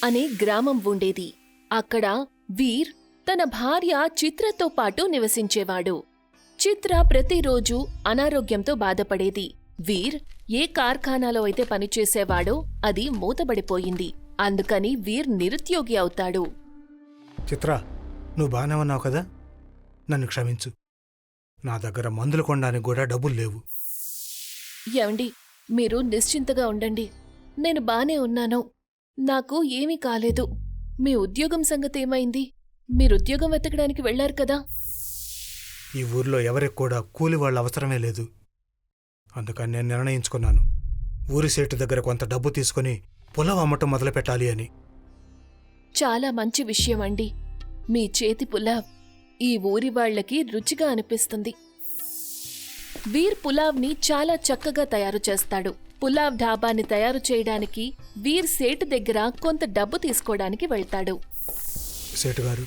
అనే గ్రామం ఉండేది. అక్కడ వీర్ తన భార్య చిత్రతో పాటు నివసించేవాడు. చిత్ర ప్రతిరోజూ అనారోగ్యంతో బాధపడేది. వీర్ ఏ కార్ఖానాలో అయితే పనిచేసేవాడో అది మూతబడిపోయింది. అందుకని వీర్ నిరుద్యోగి అవుతాడు. చిత్ర, నువ్వు బాగానే ఉన్నావు కదా? నన్ను క్షమించు. నా దగ్గర మందులు కొనడానికి కూడా డబ్బులు లేవు. ఏమండి, మీరు నిశ్చింతగా ఉండండి. నేను బానే ఉన్నాను. నాకు ఏమీ కాలేదు. మీ ఉద్యోగం సంగతేమైంది? మీరుద్యోగం వెతకడానికి వెళ్లారు కదా? ఈ ఊర్లో ఎవరికి కూడా కూలి వాళ్ళ అవసరమే లేదు. అందుకని నేను నిర్ణయించుకున్నాను, ఊరి సేటు దగ్గర కొంత డబ్బు తీసుకుని పొలం అమ్మటం మొదలుపెట్టాలి అని. చాలా మంచి విషయం అండి. మీ చేతి పులావ్ ఈ ఊరి వాళ్లకి రుచిగా అనిపిస్తుంది. వీర్ పులావ్ని చాలా చక్కగా తయారు చేస్తాడు. పులావ్ ఢాబాని తయారు చేయడానికి వీర్ సేటు దగ్గర కొంత డబ్బు తీసుకోవడానికి వెళ్తాడు. సేటుగారు,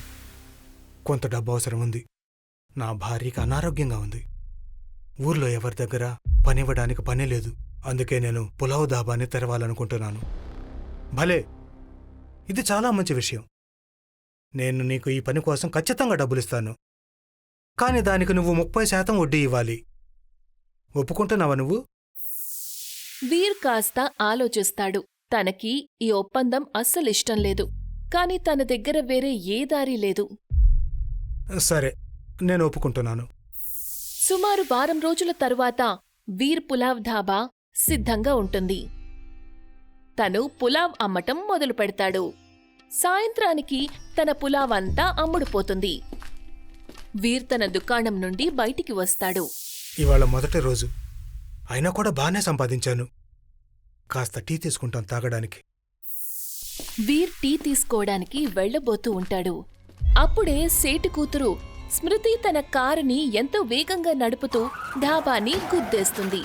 కొంత డబ్బు అవసరం ఉంది. నా భార్యకి అనారోగ్యంగా ఉంది. ఊర్లో ఎవరి దగ్గర పనివ్వడానికి పని లేదు. అందుకే నేను పులావ్ ధాబాని తెరవాలనుకుంటున్నాను. భలే, ఇది చాలా మంచి విషయం. నేను నీకు ఈ పని కోసం ఖచ్చితంగా డబ్బులిస్తాను. కాని దానికి నువ్వు 30% వడ్డీ ఇవ్వాలి. ఒప్పుకుంటున్నావా నువ్వు? వీర్ కాస్త ఆలోచిస్తాడు. తనకి ఈ ఒప్పందం అస్సలిష్టం లేదు. కాని తన దగ్గర వేరే ఏ దారి లేదు. సరే, నేను ఒప్పుకుంటున్నాను. సుమారు వారం రోజుల తరువాత వీర్ పులావ్ ధాబా సిద్ధంగా ఉంటుంది. తను పులావ్ అమ్మటం మొదలు పెడతాడు. సాయంత్రానికి తన పులావ్ అంతా అమ్ముడుపోతుంది. వీర్ తన దుకాణం నుండి బయటికి వస్తాడు. ఇవాళ మొదటి రోజు అయినా కూడా బానే సంపాదించాను. కాస్త టీ తీసుకుంటాం తాగడానికి. వీర్ టీ తీసుకోవడానికి వెళ్లబోతూ ఉంటాడు. అప్పుడే సేటు కూతురు స్మృతి తన కారుని ఎంతో వేగంగా నడుపుతూ ఢాబాని గుద్దేస్తుంది.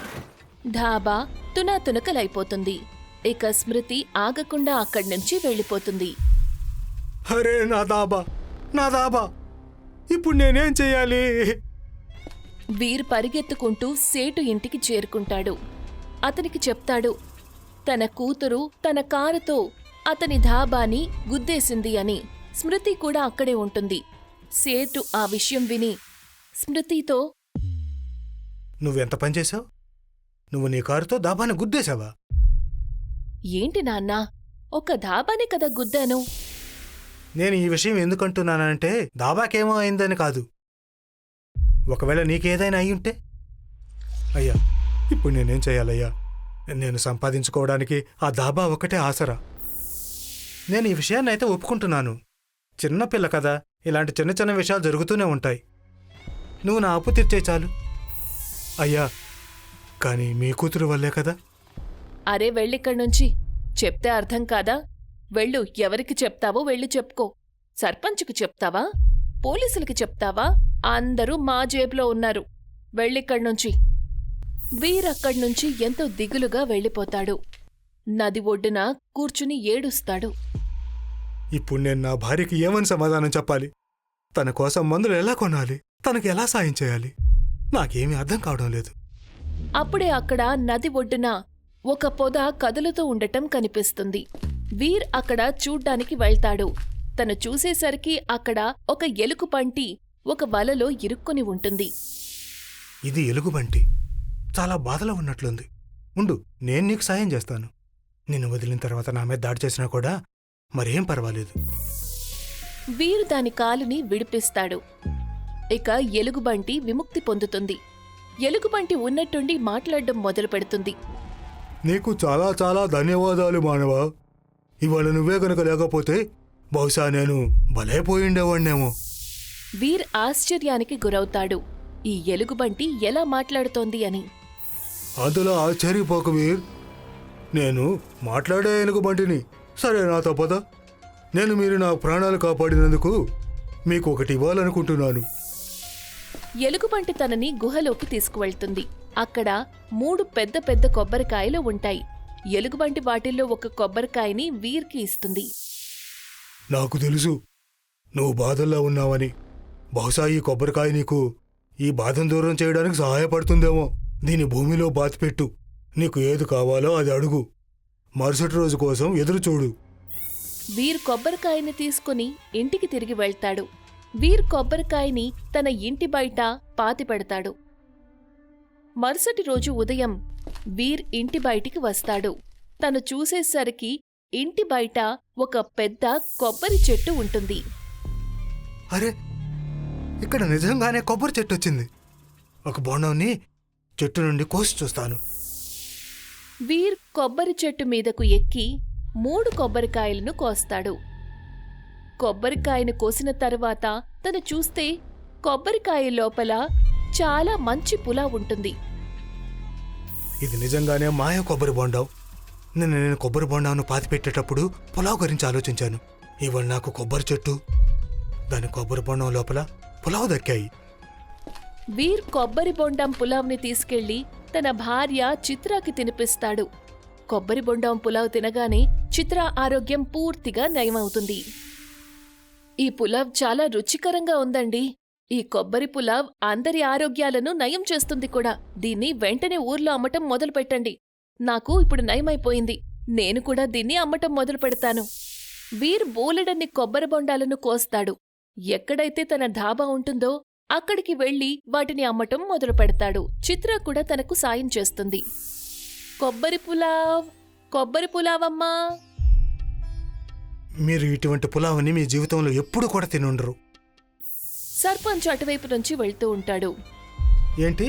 ఢాబా తునాతునకలైపోతుంది. ఇక స్మృతి ఆగకుండా అక్కడ్నుంచి వెళ్ళిపోతుంది. అరే నా దాబా, నా దాబా, ఇప్పుడు నేనేం చెయ్యాలి? వీర్ పరిగెత్తుకుంటూ సేటు ఇంటికి చేరుకుంటాడు. అతనికి చెప్తాడు తన కూతురు తన కారుతో అతని ధాబాని గుద్దేసింది అని. స్మృతి కూడా అక్కడే ఉంటుంది. సేటు ఆ విషయం విని స్మృతితో, నువ్వెంత పనిచేశావు? నువ్వు నీ కారుతో దాబాని గుద్దేశావా? ఏంటి నాన్నా, ఒక ధాబానే కదా గుద్దాను. నేను ఈ విషయం ఎందుకంటున్నానంటే దాబాకేమో అయిందని కాదు. ఒకవేళ నీకేదైనా అయ్యుంటే? అయ్యా, ఇప్పుడు నేనేం చెయ్యాలయ్యా? నేను సంపాదించుకోవడానికి ఆ దాబా ఒకటే ఆసరా. నేను ఈ విషయాన్ని అయితే ఒప్పుకుంటున్నాను. చిన్నపిల్ల కదా, ఇలాంటి చిన్న చిన్న విషయాలు జరుగుతూనే ఉంటాయి. నువ్వు నా అప్పు తీర్చే చాలు. అయ్యా, కానీ మీ కూతురు వల్లే కదా. అరే వెళ్ళిక్కడ్నుంచి. చెప్తే అర్థం కాదా? వెళ్ళు, ఎవరికి చెప్తావో వెళ్ళి చెప్పుకో. సర్పంచ్కి చెప్తావా? పోలీసులకి చెప్తావా? అందరూ మా జేబులో ఉన్నారు. వెళ్ళిక్కడ్నుంచి. వీరక్కడ్నుంచి ఎంతో దిగులుగా వెళ్ళిపోతాడు. నది ఒడ్డున కూర్చుని ఏడుస్తాడు. ఇప్పుడు నేను నా భార్యకి ఏమని సమాధానం చెప్పాలి? తన కోసం మందులు ఎలా కొనాలి? తనకి ఎలా సాయం చేయాలి? నాకేమీ అర్థం కావడం లేదు. అప్పుడే అక్కడ నది ఒడ్డున ఒక పొద కదులుతూ ఉండటం కనిపిస్తుంది. వీర్ అక్కడ చూడ్డానికి వెళ్తాడు. తను చూసేసరికి అక్కడ ఒక ఎలుగుబంటి ఒక వలలో ఇరుక్కుని ఉంటుంది. ఇది ఎలుగుబంటి. చాలా బాధలో ఉన్నట్లుంది. ఉండు, నేను నీకు సాయం చేస్తాను. నిన్ను వదిలిన తర్వాత నా మీద దాడి చేసినా కూడా మరేం పర్వాలేదు. వీరు దాని కాలుని విడిపిస్తాడు. ఇక ఎలుగుబంటి విముక్తి పొందుతుంది. ఎలుగుబంటి ఉన్నట్టుండి మాట్లాడడం మొదలు పెడుతుంది. నీకు చాలా చాలా ధన్యవాదాలు మానవా. ఇవాళ నువ్వే గనక లేకపోతే బహుశా నేను బలైపోయిండేవాణ్ణేమో. వీర్ ఆశ్చర్యానికి గురవుతాడు. ఈ ఎలుగుబంటి ఎలా మాట్లాడుతోంది అని. అందులో ఆశ్చర్యపోక వీర్, నేను మాట్లాడే ఎలుగుబంటిని. సరే, నాతో పద. మీరు నా ప్రాణాలు కాపాడినందుకు మీకు ఒకటి ఇవ్వాలనుకుంటున్నాను. ఎలుగుబంటి తనని గుహలోకి తీసుకువెళ్తుంది. అక్కడ 3 పెద్ద పెద్ద కొబ్బరికాయలు ఉంటాయి. ఎలుగుబంటి వాటిల్లో ఒక కొబ్బరికాయని వీర్కి ఇస్తుంది. నాకు తెలుసు నువ్వు బాధల్లో ఉన్నావని. బహుశా ఈ కొబ్బరికాయ నీకు ఈ బాధను దూరం చేయడానికి సహాయపడుతుందేమో. దీని భూమిలో బాతిపెట్టు. నీకు ఏది కావాలో అది అడుగు. మరుసటి రోజు కోసం ఎదురు చూడు. వీర్ కొబ్బరికాయని తీసుకుని ఇంటికి తిరిగి వెళ్తాడు. వీర్ కొబ్బరికాయని తన ఇంటి బయట పాతిపెడతాడు. మరుసటి రోజు ఉదయం వీర్ ఇంటి బయటికి వస్తాడు. తను చూసేసరికి ఇంటి బయట ఒక పెద్ద కొబ్బరి చెట్టు ఉంటుంది. అరే, ఇక్కడ నిజంగానే కొబ్బరి చెట్టు వచ్చింది. ఒక బోండంని చెట్టు నుండి కోసి చూస్తాను. వీర్ కొబ్బరి చెట్టు మీదకు ఎక్కి 3 కొబ్బరికాయలను కోస్తాడు. కొబ్బరికాయను కోసిన తరువాత తను చూస్తే కొబ్బరికాయ లోపల చాలా మంచి పులావ్ ఉంటుంది. ఇది నిజంగానే మాయ కొబ్బరి బోండం. నేను కొబ్బరి బోండాను పాతిపెట్టేటప్పుడు పులావ్ గురించి ఆలోచించాను. ఇవాళ నాకు కొబ్బరి చెట్టు, దాని కొబ్బరి బోండం లోపల పులావ్ దక్కాయి. వీర్ కొబ్బరి బొండం పులావ్ని తీసుకెళ్లి తన భార్య చిత్రాకి తినిపిస్తాడు. కొబ్బరి బొండం పులావ్ తినగానే చిత్ర ఆరోగ్యం పూర్తిగా నయమవుతుంది. ఈ పులావ్ చాలా రుచికరంగా ఉందండి. ఈ కొబ్బరి పులావ్ అందరి ఆరోగ్యాలను నయం చేస్తుంది కూడా. దీన్ని వెంటనే ఊర్లో అమ్మటం మొదలు పెట్టండి. నాకు ఇప్పుడు నయమైపోయింది. నేను కూడా దీన్ని అమ్మటం మొదలు పెడతాను. వీర్ బోలెడన్ని కొబ్బరి బొండాలను కోస్తాడు. ఎక్కడైతే తన ధాబా ఉంటుందో అక్కడికి వెళ్లి వాటిని అమ్మటం మొదలు పెడతాడు. చిత్ర కూడా తనకు సాయం చేస్తుంది. కొబ్బరి పులావ్ అమ్మా. మీరు ఇటువంటి పులావ్ని మీ జీవితంలో ఎప్పుడు కూడా తినుండరు. సర్పంచ్ అటువైపు నుంచి వెళ్తూ ఉంటాడు. ఏంటి,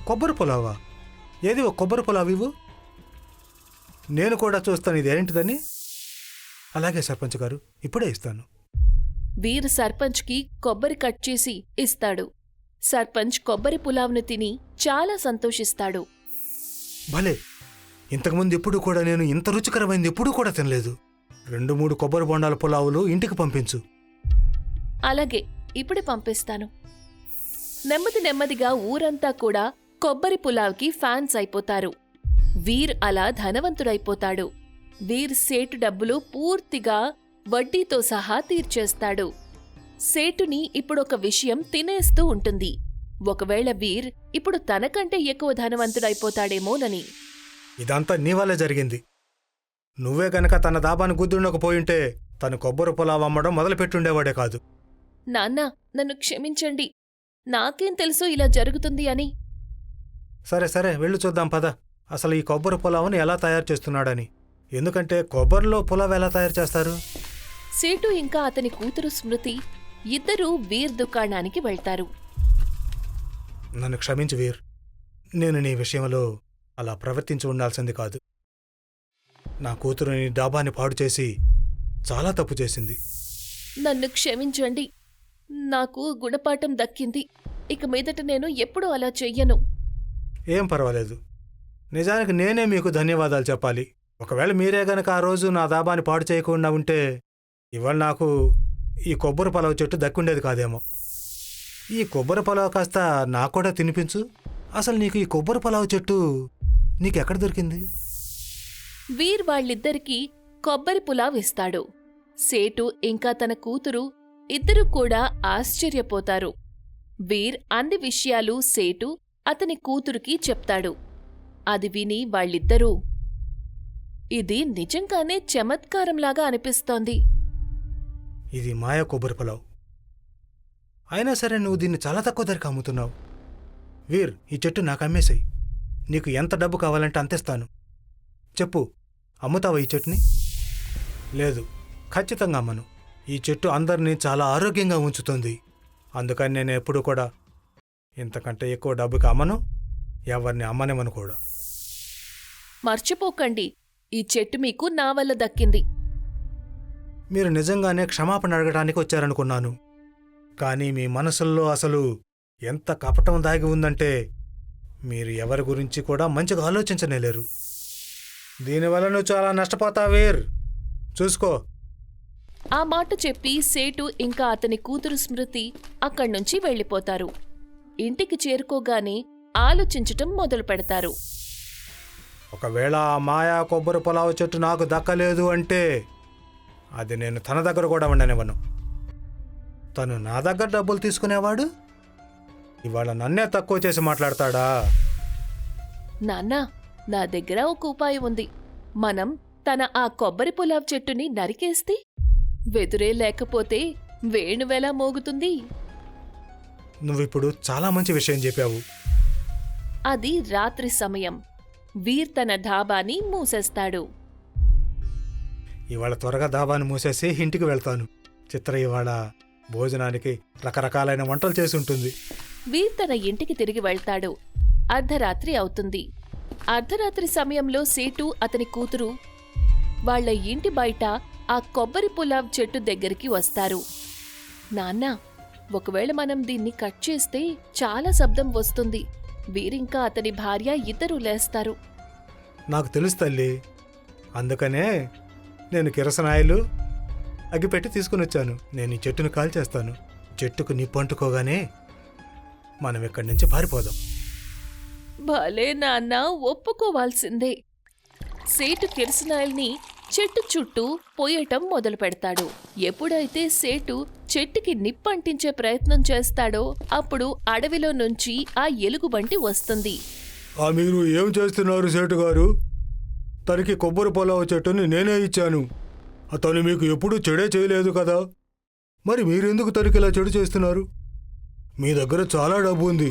కొబ్బరి పులావా? ఏది ఒక కొబ్బరి పులావ్ ఇవ్వు, నేను కూడా చూస్తాను ఇది ఏంటిదని. అలాగే సర్పంచ్ గారు, ఇప్పుడే ఇస్తాను. వీర్ సర్పంచ్కి కొబ్బరి కట్ చేసి ఇస్తాడు. సర్పంచ్ కొబ్బరి పులావ్ను తిని చాలా సంతోషిస్తాడు. భలే, ఇంతకుముందు ఎప్పుడు కూడా నేను ఇంత రుచికరమైంది ఎప్పుడూ కూడా తినలేదు. 2-3 కొబ్బరి బొండాల పులావులు ఇంటికి పంపించు. అలాగే, ఇప్పుడే పంపిస్తాను. నెమ్మదిగా ఊరంతా కూడా కొబ్బరి పులావ్కి ఫ్యాన్స్ అయిపోతారు. వీర్ అలా ధనవంతుడైపోతాడు. వీర్ సేటు డబ్బులు పూర్తిగా వడ్డీతో సహా తీర్చేస్తాడు. సేటుని ఇప్పుడొక విషయం తినేస్తూ ఉంటుంది. ఒకవేళ వీర్ ఇప్పుడు తనకంటే ఎక్కువ ధనవంతుడైపోతాడేమోనని. ఇదంతా నీ వల్లే జరిగింది. నువ్వే గనక తన దాబాను గుద్దుండకపోయింటే తను కొబ్బరి పులావ్ అమ్మడం మొదలుపెట్టుండేవాడే కాదు. నాన్న, నన్ను క్షమించండి. నాకేం తెలుసు ఇలా జరుగుతుంది అని. సరే వెళ్ళి చూద్దాం పద, అసలు ఈ కొబ్బరి పులావుని ఎలా తయారు చేస్తున్నాడని. ఎందుకంటే కొబ్బరిలో పులావ్ ఎలా తయారు చేస్తారు? సేటు ఇంకా అతని కూతురు స్మృతి ఇద్దరూ వీర్ దుకాణానికి వెళ్తారు. నన్ను క్షమించు వీర్, నేను నీ విషయంలో అలా ప్రవర్తించి ఉండాల్సింది కాదు. నా కూతురు నీ డాబాని పాడు చేసి చాలా తప్పు చేసింది. నన్ను క్షమించండి. నాకు గుణపాఠం దక్కింది. ఇక మీదట నేను ఎప్పుడూ అలా చెయ్యను. ఏం పర్వాలేదు. నిజానికి నేనే మీకు ధన్యవాదాలు చెప్పాలి. ఒకవేళ మీరే గనక ఆ రోజు నా దాబాని పాడు చేయకుండా ఉంటే ఇవాళ నాకు ఈ కొబ్బరి పొలావ్ చెట్టు దక్కుండేది కాదేమో. ఈ కొబ్బరి పొలావ్ కాస్త నాకు కూడా తినిపించు. అసలు నీకు ఈ కొబ్బరి పొలావ్ చెట్టు నీకెక్కడ దొరికింది? వీర్ వాళ్ళిద్దరికీ కొబ్బరి పులావ్ ఇస్తాడు. సేటు ఇంకా తన కూతురు ఇద్దరూ కూడా ఆశ్చర్యపోతారు. వీర్ అన్ని విషయాలు సేటు అతని కూతురుకి చెప్తాడు. అది విని వాళ్ళిద్దరూ, ఇది నిజంగానే చమత్కారంలాగా అనిపిస్తోంది. ఇది మాయ కొబ్బరి పొలావ్. అయినా సరే నువ్వు దీన్ని చాలా తక్కువ ధరకు అమ్ముతున్నావు. వీర్, ఈ చెట్టు నాకు అమ్మేసాయి. నీకు ఎంత డబ్బు కావాలంటే అంతేస్తాను. చెప్పు, అమ్ముతావా ఈ చెట్టుని? లేదు, ఖచ్చితంగా అమ్మను. ఈ చెట్టు అందరినీ చాలా ఆరోగ్యంగా ఉంచుతుంది. అందుకని నేను ఎప్పుడూ కూడా ఇంతకంటే ఎక్కువ డబ్బుకి అమ్మను, ఎవరిని అమ్మనేమను కూడా. మర్చిపోకండి, ఈ చెట్టు మీకు నా వల్ల దక్కింది. మీరు నిజంగానే క్షమాపణ అడగడానికి వచ్చారనుకున్నాను. కానీ మీ మనసుల్లో అసలు ఎంత కపటం దాగి ఉందంటే మీరు ఎవరి గురించి కూడా మంచిగా ఆలోచించనేలేరు. దీనివల్ల నువ్వు చాలా నష్టపోతావు వీర్, చూసుకో. ఆ మాట చెప్పి సేటు ఇంకా అతని కూతురు స్మృతి అక్కడ్నుంచి వెళ్ళిపోతారు. ఇంటికి చేరుకోగానే ఆలోచించటం మొదలు పెడతారు. ఒకవేళ ఆ మాయా కొబ్బరి పొలావు చెట్టు నాకు దక్కలేదు అంటే అది నేను తన దగ్గర కూడా ఉండనివ్వను. తను నా దగ్గర డబ్బులు తీసుకునేవాడు ఇవాళ నన్నే తక్కువ చేసి మాట్లాడతాడా? నాన్నా, నా దగ్గర ఒక ఉపాయం ఉంది. మనం తన ఆ కొబ్బరి పులావ్ చెట్టుని నరికేస్తే వెదురే లేకపోతే వేణువెలా మోగుతుంది? నువ్విప్పుడు చాలా మంచి విషయం చెప్పావు. అది రాత్రి సమయం. వీర్ తన ధాబాని మూసేస్తాడు. ఇవాళ త్వరగా దాబాను మూసేసి ఇంటికి వెళ్తాను. చిత్ర ఇవాళ భోజనానికి రకరకాలైన వంటలు చేసి ఉంటుంది. వీర్ తన ఇంటికి తిరిగి వెళ్తాడు. అర్ధరాత్రి అవుతుంది. అర్ధరాత్రి సమయంలో సేటు అతని కూతురు వాళ్ళ ఇంటి బయట ఆ కొబ్బరి పులావ్ చెట్టు దగ్గరికి వస్తారు. నాన్నా, ఒకవేళ మనం దీన్ని కట్ చేస్తే చాలా శబ్దం వస్తుంది. వీరింకా అతని భార్య ఇద్దరూ లేస్తారు. నాకు తెలుసు తల్లి, అందుకనే నేను కిరసనాయిలు అగ్గిపెట్టి తీసుకుని వచ్చాను. నేను ఈ చెట్టును కాల్చేస్తాను. చెట్టుకు నిప్పు అంటుకోగానే మనం ఇక్కడి నుంచి పారిపోదాం. భలే నాన్న, ఒప్పుకోవాల్సిందే. సేటు కిరసనాయిల్ని చెట్టు చుట్టూ పోయటం మొదలు పెడతాడు. ఎప్పుడైతే సేటు చెట్టుకి నిప్పంటించే ప్రయత్నం చేస్తాడో అప్పుడు అడవిలో నుంచి ఆ ఎలుగుబంటి వస్తుంది. మీరు ఏం చేస్తున్నారు సేటు గారు? తనకి కొబ్బరి పొలావు చెట్టుని నేనే ఇచ్చాను. అతను మీకు ఎప్పుడూ చెడే చేయలేదు కదా, మరి మీరెందుకు తనకి ఇలా చెడు చేస్తున్నారు? మీ దగ్గర చాలా డబ్బు ఉంది.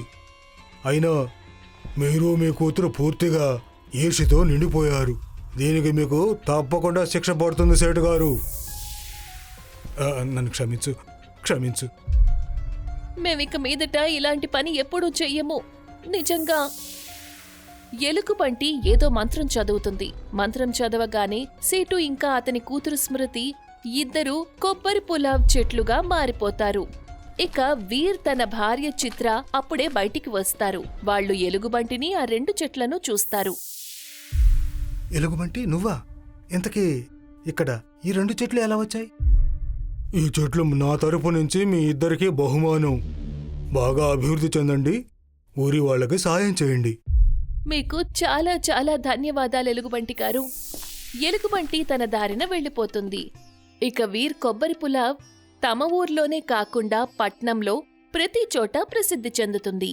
అయినా మీరు మీ కూతురు పూర్తిగా ఈర్షితో నిండిపోయారు. దీనికి మీకు తప్పకుండా శిక్ష పడుతుంది సేటు గారు. నన్ను క్షమించు. మేమిక మీదట ఇలాంటి పని ఎప్పుడూ చెయ్యము. నిజంగా. ఎలుగుబంటి ఏదో మంత్రం చదువుతుంది. మంత్రం చదవగానే సేటు ఇంకా అతని కూతురు స్మృతి ఇద్దరూ కొబ్బరి పులావ్ చెట్లుగా మారిపోతారు. ఇక వీర్ తన భార్య చిత్ర అప్పుడే బయటికి వస్తారు. వాళ్ళు ఎలుగుబంటిని ఆ రెండు చెట్లను చూస్తారు. ఎలుగుబంటి నువ్వా? ఇంతకీ ఇక్కడ ఈ రెండు చెట్లు ఎలా వచ్చాయి? ఈ చెట్లు నా తరపు నుంచి మీ ఇద్దరికీ బహుమానం. బాగా అభివృద్ధి చెందండి, ఊరి వాళ్ళకి సాయం చేయండి. మీకు చాలా చాలా ధన్యవాదాలు ఎలుగుబంటి గారు. ఎలుగుబంటి తన దారిన వెళ్ళిపోతుంది. ఇక వీర్ కొబ్బరి పులావ్ తమ ఊర్లోనే కాకుండా పట్నంలో ప్రతి చోట ప్రసిద్ధి చెందుతుంది.